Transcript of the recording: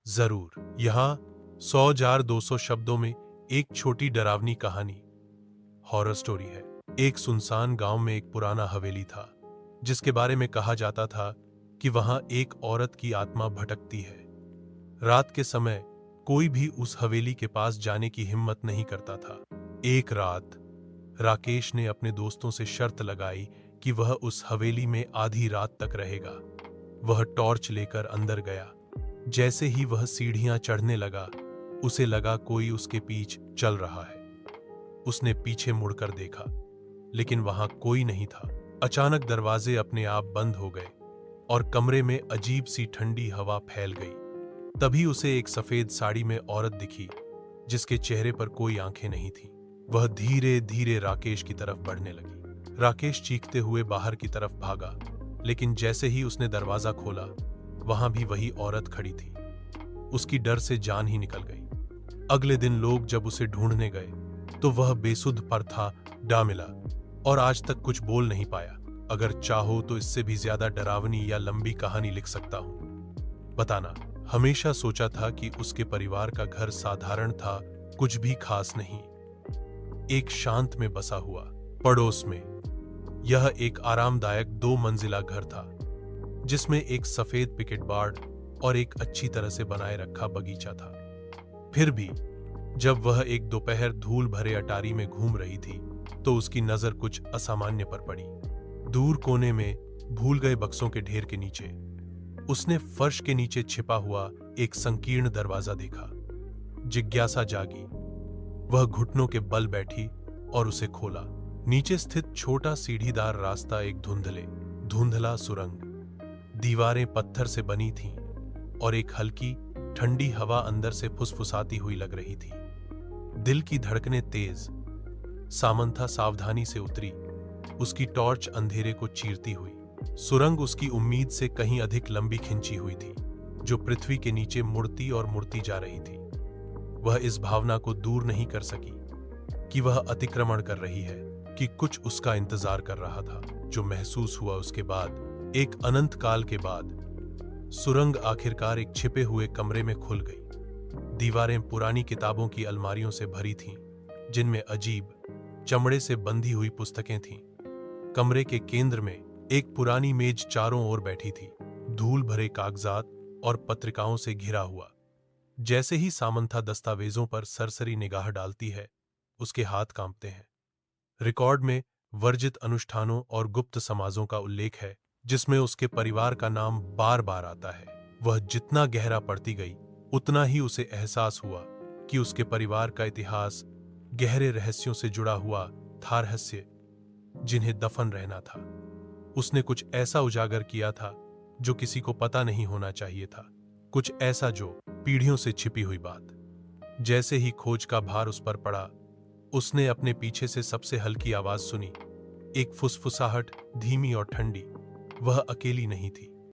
जरूर। यहाँ 100,200 शब्दों में एक छोटी डरावनी कहानी, हॉरर स्टोरी है। एक सुनसान गांव में एक पुराना हवेली था, जिसके बारे में कहा जाता था कि वहां एक औरत की आत्मा भटकती है। रात के समय कोई भी उस हवेली के पास जाने की हिम्मत नहीं करता था। एक रात राकेश ने अपने दोस्तों से शर्त लगाई कि वह उस हवेली में आधी रात तक रहेगा। वह टॉर्च लेकर अंदर गया। जैसे ही वह सीढ़ियां चढ़ने लगा, उसे लगा कोई उसके पीछे चल रहा है। उसने पीछे मुड़कर देखा, लेकिन वहां कोई नहीं था। अचानक दरवाजे अपने आप बंद हो गए और कमरे में अजीब सी ठंडी हवा फैल गई। तभी उसे एक सफेद साड़ी में औरत दिखी, जिसके चेहरे पर कोई आंखें नहीं थी। वह धीरे धीरे राकेश की तरफ बढ़ने लगी। राकेश चीखते हुए बाहर की तरफ भागा, लेकिन जैसे ही उसने दरवाजा खोला, वहां भी वही औरत खड़ी थी। उसकी डर से जान ही निकल गई। अगले दिन लोग जब उसे ढूंढने गए, तो वह बेसुध पर था, डा मिला और आज तक कुछ बोल नहीं पाया। अगर चाहो तो इससे भी ज्यादा डरावनी या लंबी कहानी लिख सकता हूं। बताना। हमेशा सोचा था कि उसके परिवार का घर साधारण था, कुछ भी खास नहीं। एक शांत में बसा हुआ पड़ोस में यह एक आरामदायक 2 मंजिला घर था, जिसमें एक सफेद पिकेट बाड़ और एक अच्छी तरह से बनाए रखा बगीचा था। फिर भी जब वह एक दोपहर धूल भरे अटारी में घूम रही थी, तो उसकी नजर कुछ असामान्य पर पड़ी। दूर कोने में भूल गए बक्सों के ढेर के नीचे उसने फर्श के नीचे छिपा हुआ एक संकीर्ण दरवाजा देखा। जिज्ञासा जागी। वह घुटनों के बल बैठी और उसे खोला। नीचे स्थित छोटा सीढ़ीदार रास्ता एक धुंधला सुरंग। दीवारें पत्थर से बनी थीं और एक हल्की ठंडी हवा अंदर से फुसफुसाती हुई लग रही थी। दिल की धड़कनें तेज। सामंथा सावधानी से उतरी, उसकी टॉर्च अंधेरे को चीरती हुई। सुरंग उसकी उम्मीद से कहीं अधिक लंबी खिंची हुई थी, जो पृथ्वी के नीचे मुड़ती और मुड़ती जा रही थी। वह इस भावना को दूर नहीं कर सकी कि वह अतिक्रमण कर रही है, कि कुछ उसका इंतजार कर रहा था। जो महसूस हुआ उसके बाद, एक अनंत काल के बाद, सुरंग आखिरकार एक छिपे हुए कमरे में खुल गई। दीवारें पुरानी किताबों की अलमारियों से भरी थीं, जिनमें अजीब चमड़े से बंधी हुई पुस्तकें थीं। कमरे के केंद्र में एक पुरानी मेज चारों ओर बैठी थी, धूल भरे कागजात और पत्रिकाओं से घिरा हुआ। जैसे ही सामंथा दस्तावेजों पर सरसरी निगाह डालती है, उसके हाथ कांपते हैं। रिकॉर्ड में वर्जित अनुष्ठानों और गुप्त समाजों का उल्लेख है, जिसमें उसके परिवार का नाम बार बार आता है। वह जितना गहरा पढ़ती गई, उतना ही उसे एहसास हुआ कि उसके परिवार का इतिहास गहरे रहस्यों से जुड़ा हुआ था, रहस्य जिन्हें दफन रहना था। उसने कुछ ऐसा उजागर किया था जो किसी को पता नहीं होना चाहिए था, कुछ ऐसा जो पीढ़ियों से छिपी हुई बात। जैसे ही खोज का भार उस पर पड़ा, उसने अपने पीछे से सबसे हल्की आवाज सुनी, एक फुसफुसाहट, धीमी और ठंडी। वह अकेली नहीं थी।